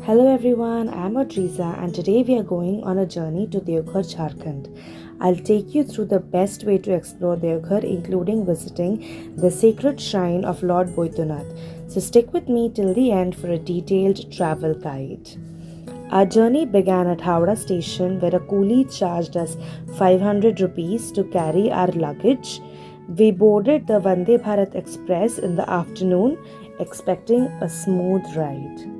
Hello everyone, I'm Adriza and today we are going on a journey to Deoghar, Jharkhand. I'll take you through the best way to explore Deoghar, including visiting the sacred shrine of Lord Baidyanath. So stick with me till the end for a detailed travel guide. Our journey began at Howrah station where a coolie charged us 500 rupees to carry our luggage. We boarded the Vande Bharat Express in the afternoon, expecting a smooth ride.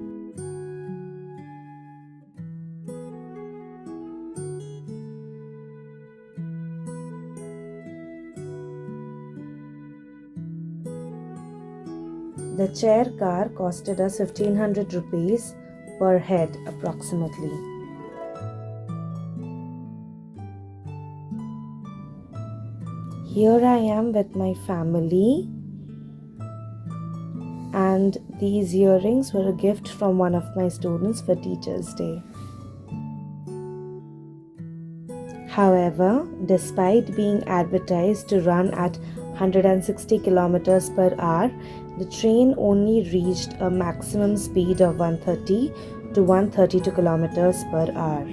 The chair car costed us 1500 rupees per head approximately. Here I am with my family, and these earrings were a gift from one of my students for Teachers' Day. However, despite being advertised to run at 160 kilometers per hour, the train only reached a maximum speed of 130 to 132 kilometers per hour.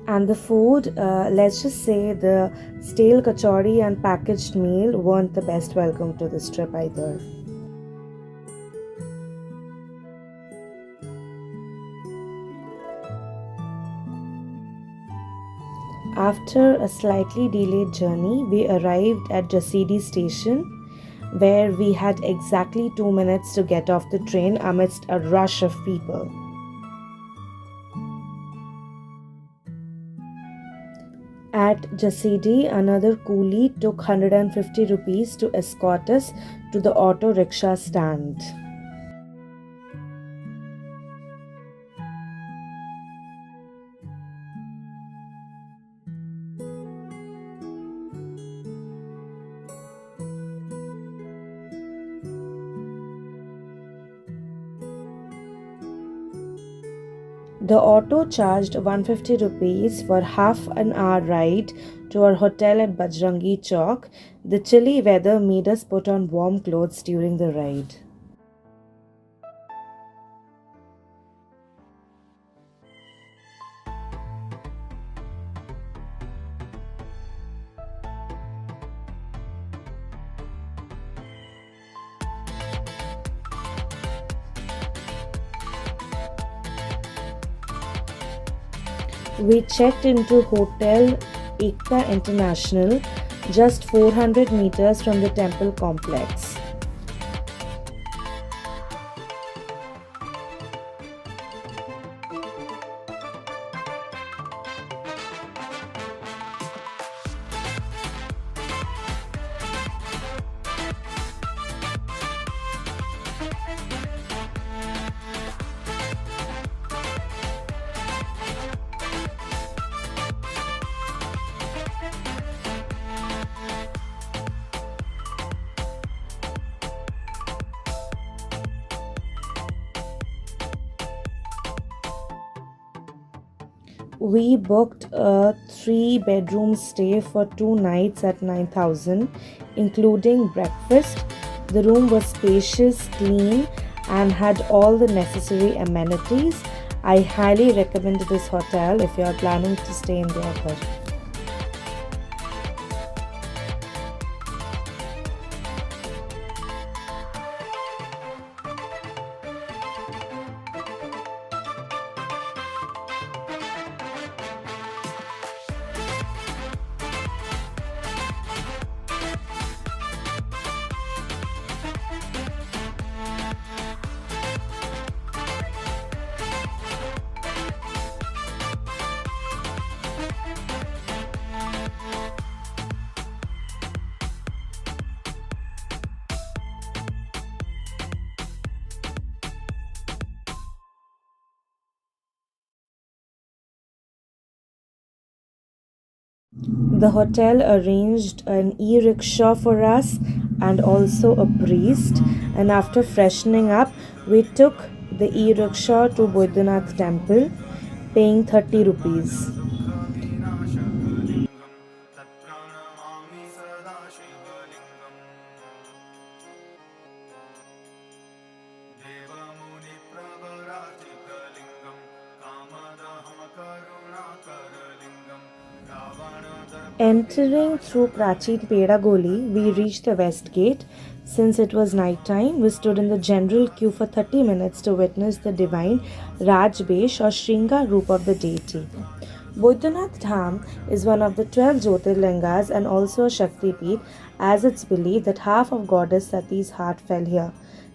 And the food, let's just say the stale kachori and packaged meal weren't the best welcome to this trip either. After a slightly delayed journey, we arrived at Jasidi station where we had exactly 2 minutes to get off the train amidst a rush of people. At Jasidi, another coolie took 150 rupees to escort us to the auto rickshaw stand. The auto charged 150 rupees for half an hour ride to our hotel at Bajrangi Chowk. The chilly weather made us put on warm clothes during the ride. We checked into Hotel Ekta International, just 400 meters from the temple complex. We booked a 3-bedroom stay for 2 nights at 9,000, including breakfast. The room was spacious, clean, and had all the necessary amenities. I highly recommend this hotel if you are planning to stay in Deoghar. The hotel arranged an e-rickshaw for us and also a priest, and after freshening up, we took the e-rickshaw to Baidyanath Temple, paying 30 rupees. Entering through Prachin Peda Goli, we reached the west gate. Since it was night time, we stood in the general queue for 30 minutes to witness the divine Rajbesh or Shringa roop of the deity. Baidyanath Dham is one of the 12 Jyotirlingas and also a Shakti Peeth, as it's believed that half of goddess Sati's heart fell here.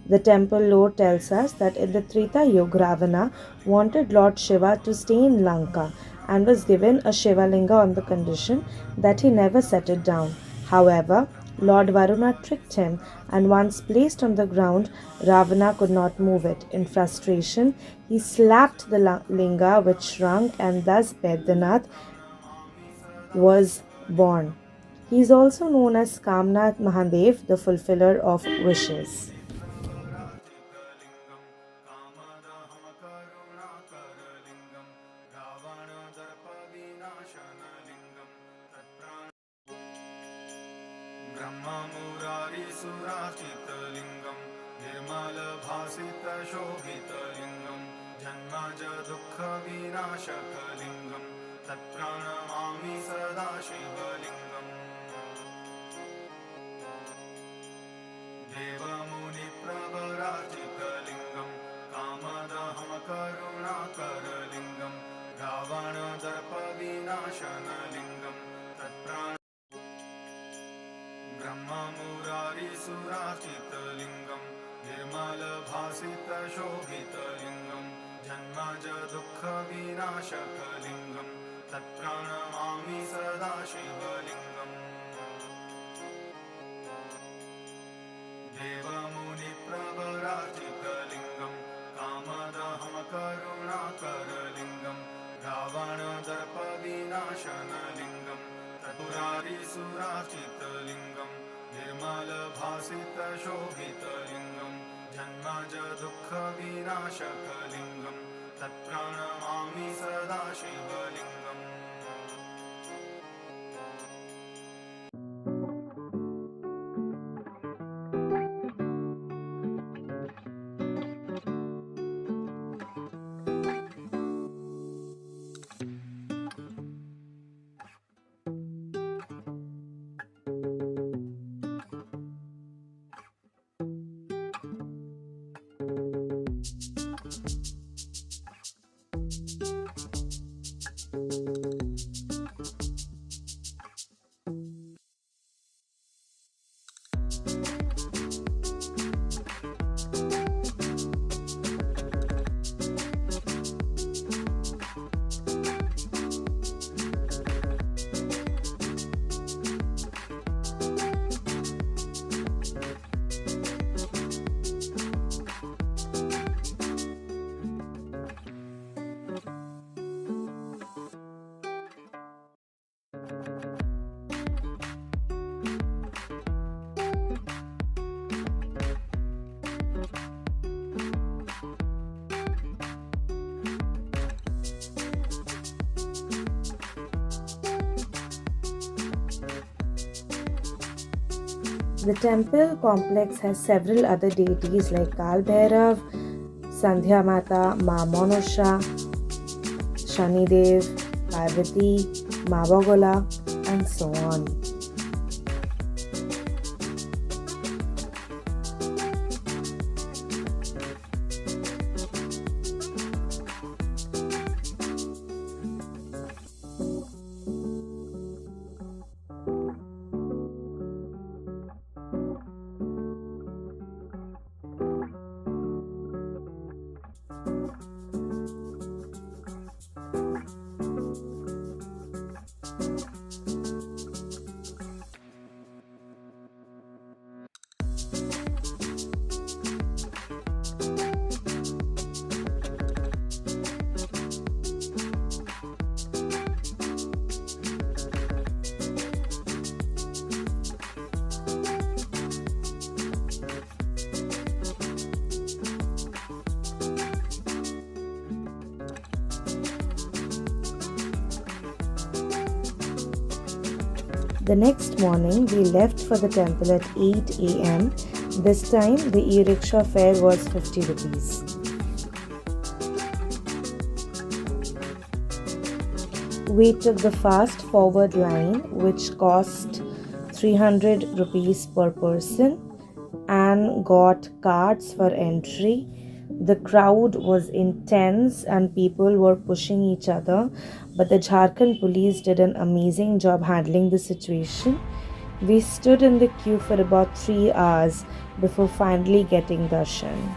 The temple lore tells us that in the Treta Yuga, Ravana wanted Lord Shiva to stay in Lanka and was given a Shivalinga on the condition that he never set it down. However, Lord Varuna tricked him, and once placed on the ground, Ravana could not move it. In frustration, he slapped the linga, which shrunk, and thus Baidyanath was born. He is also known as Kamnath Mahadev, the fulfiller of wishes. ब्रह्ममुरारिसुराचितलिङ्गं निर्मलभासितशोभितलिङ्गं जन्मज दुःखविनाशकलिङ्गं तत्प्रणमामि सदा शिवलिङ्गम् देवमुनिप्रवराजितलिङ्गं कामदहं करुणाकरलिङ्गं रावणदर्पविनाशनलिङ्गं तत्प्राण ब्रह्ममुरारिसुराचितलिङ्गं निर्मलभासितशोभितलिङ्गं जन्मज दुःखविनाशकलिङ्गं तत्प्रणमामि सदा शिवलिङ्गम् देवमुनिप्रवराजितलिङ्गं कामदहं करुणाकरलिङ्गं रावणदर्पविनाशनलिङ्गं तत्पुरारिसुराचितलिङ्गं निर्मलभासितशोभितलिङ्गं जन्मज दुःखविनाशकलिङ्गं तत्प्रणमामि सदा शिवलिङ्गम् The temple complex has several other deities like Kal Bhairav, Sandhya Mata, Ma Monasha, Shanidev, Parvati, Ma Bagola, and so on. The next morning, we left for the temple at 8 a.m. This time, the e-rickshaw fare was 50 rupees. We took the fast forward line, which cost 300 rupees per person, and got cards for entry. The crowd was intense and people were pushing each other, but the Jharkhand police did an amazing job handling the situation. We stood in the queue for about 3 hours before finally getting darshan.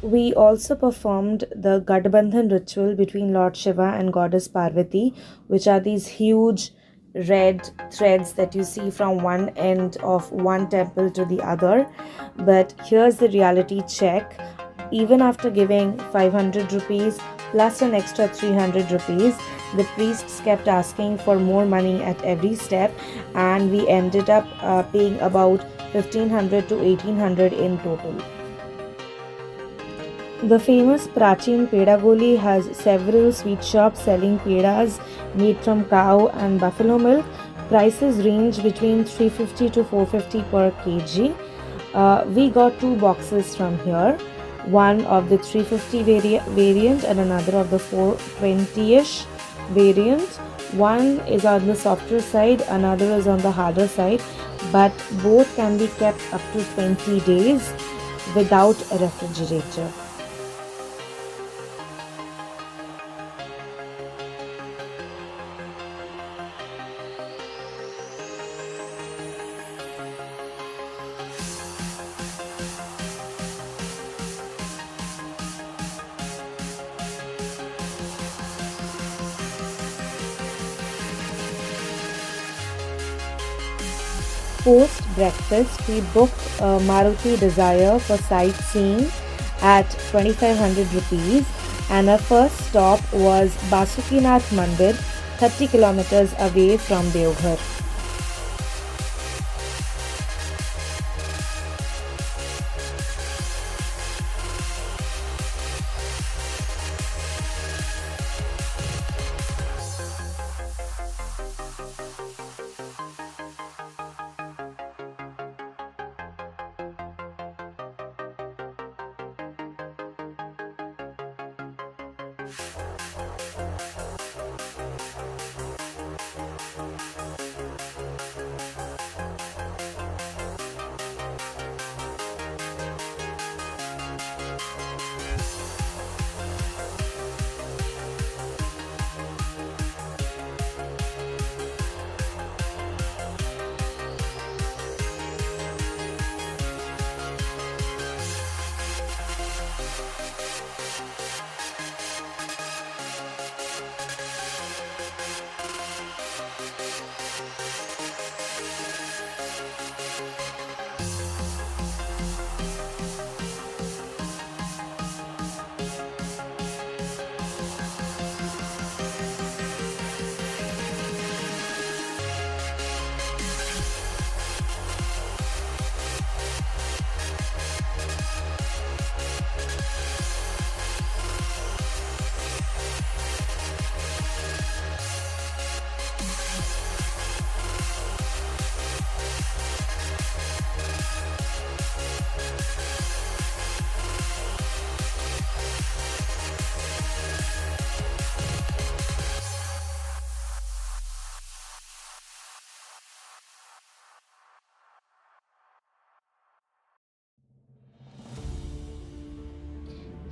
We also performed the Gadbandhan ritual between Lord Shiva and Goddess Parvati, which are these huge red threads that you see from one end of one temple to the other. But here's the reality check. Even after giving 500 rupees plus an extra 300 rupees, the priests kept asking for more money at every step, and we ended up paying about 1500 to 1800 in total. The famous Prachin Pedagoli has several sweet shops selling pedas made from cow and buffalo milk. Prices range between 350 to 450 per kg. We got two boxes from here, one of the 350 variant and another of the 420-ish variant. One is on the softer side, another is on the harder side, but both can be kept up to 20 days without a refrigerator. Post breakfast, we booked a Maruti Desire for sightseeing at 2500 rupees, and our first stop was Basukinath Mandir, 30 kilometers away from Deoghar.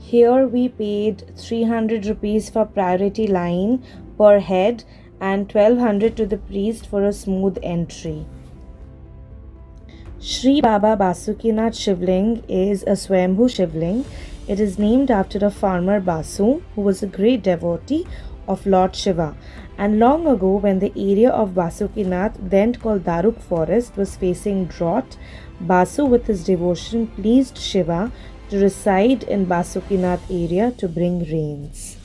Here we paid 300 rupees for priority line per head and 1200 to the priest for a smooth entry. Sri Baba Basukinath Shivling is a Swayambhu Shivling. It is named after a farmer Basu who was a great devotee of Lord Shiva. And long ago, when the area of Basukinath, then called Daruk Forest, was facing drought, Basu, with his devotion, pleased Shiva to reside in Basukinath area to bring rains.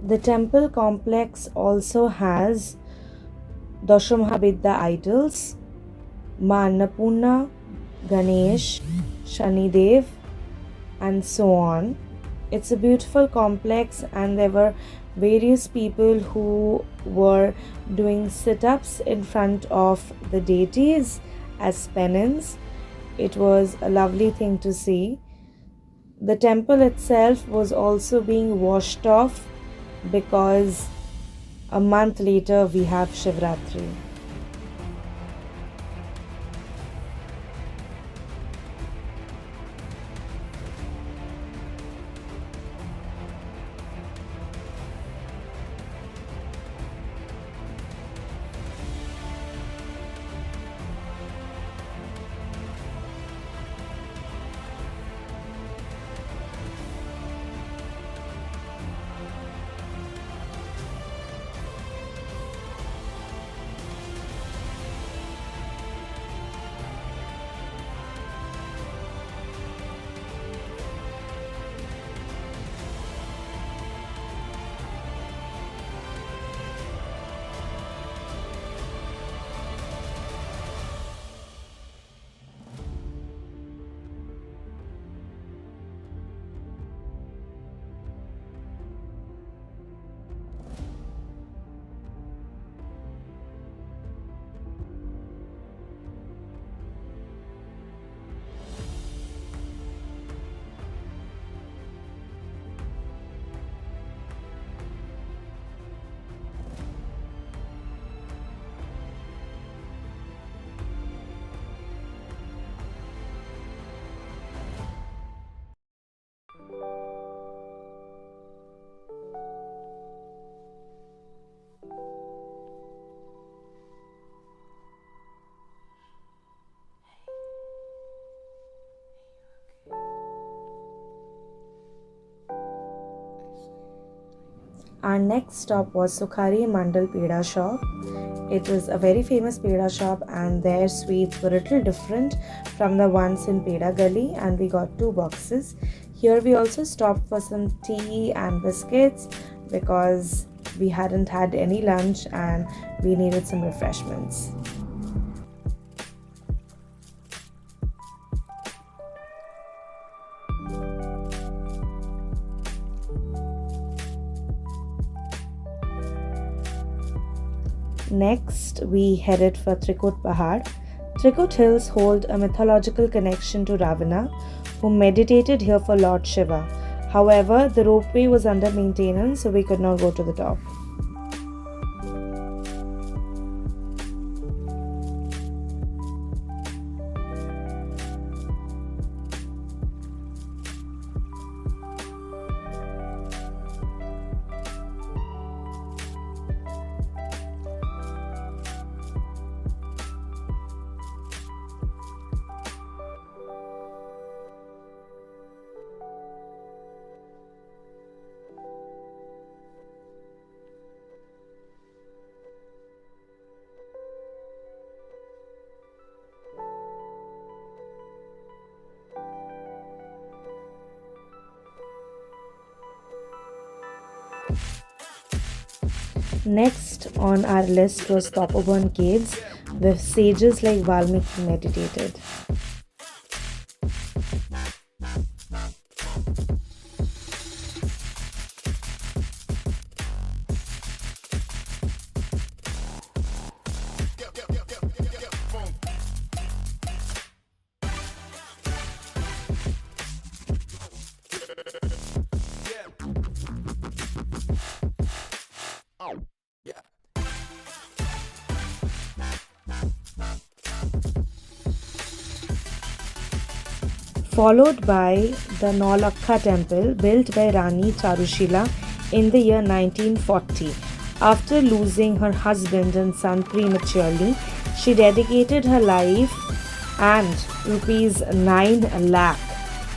The temple complex also has Dashamahabidya idols, Ma Annapurna, Ganesh, Shanidev, and so on. It's a beautiful complex, and there were various people who were doing sit ups in front of the deities as penance. It was a lovely thing to see. The temple itself was also being washed off because a month later we have Shivratri. Our next stop was Sukhari Mandal Peda shop. It was a very famous peda shop and their sweets were a little different from the ones in Peda Gully, and we got two boxes. Here we also stopped for some tea and biscuits because we hadn't had any lunch and we needed some refreshments. Next, we headed for Trikut Pahad. Trikut Hills hold a mythological connection to Ravana, who meditated here for Lord Shiva. However, the ropeway was under maintenance, so we could not go to the top. Next on our list was Topoburn Caves, where sages like Valmiki meditated. Followed by the Naulakha Temple, built by Rani Charushila in the year 1940. After losing her husband and son prematurely, she dedicated her life and rupees 9 lakh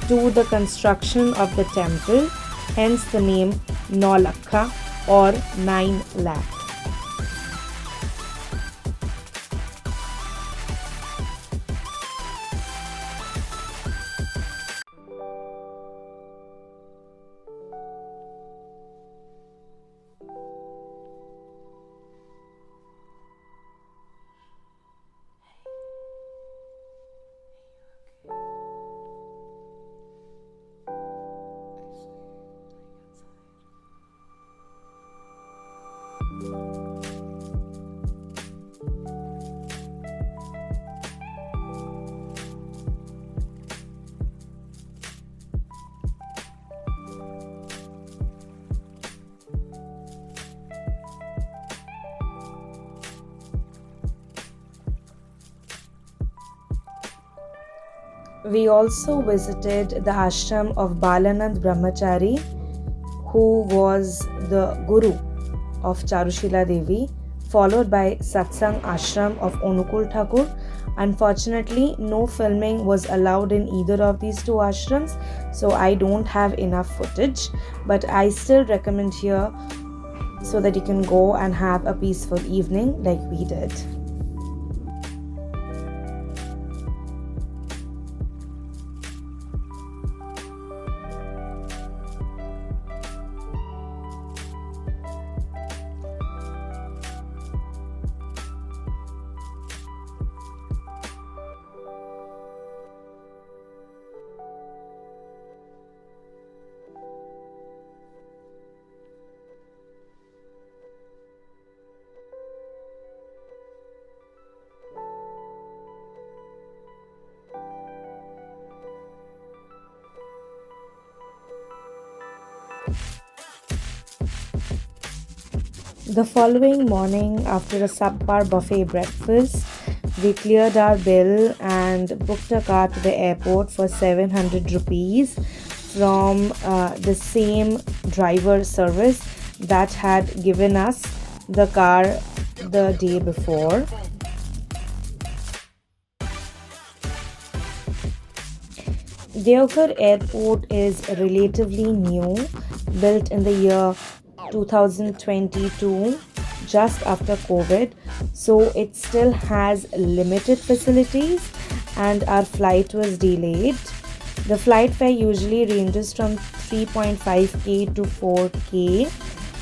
to the construction of the temple, hence the name Naulakha or 9 lakh. We also visited the ashram of Balanand Brahmachari, who was the guru of Charushila Devi, followed by Satsang Ashram of Onukul Thakur. Unfortunately, no filming was allowed in either of these two ashrams, so I don't have enough footage, but I still recommend here so that you can go and have a peaceful evening like we did. The following morning, after a subpar buffet breakfast, we cleared our bill and booked a car to the airport for 700 rupees from the same driver service that had given us the car the day before. Deoghar Airport is relatively new, built in the year 2022, just after COVID, so it still has limited facilities and our flight was delayed. The flight fare usually ranges from 3.5k to 4k,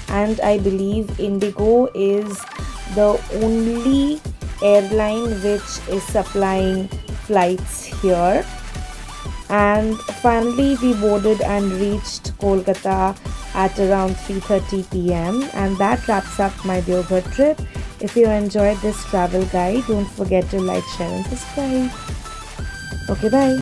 and I believe Indigo is the only airline which is supplying flights here. And finally we boarded and reached Kolkata at around 3:30 p.m. and that wraps up my Deoghar trip. If you enjoyed this travel guide, don't forget to like, share and subscribe. Okay, bye.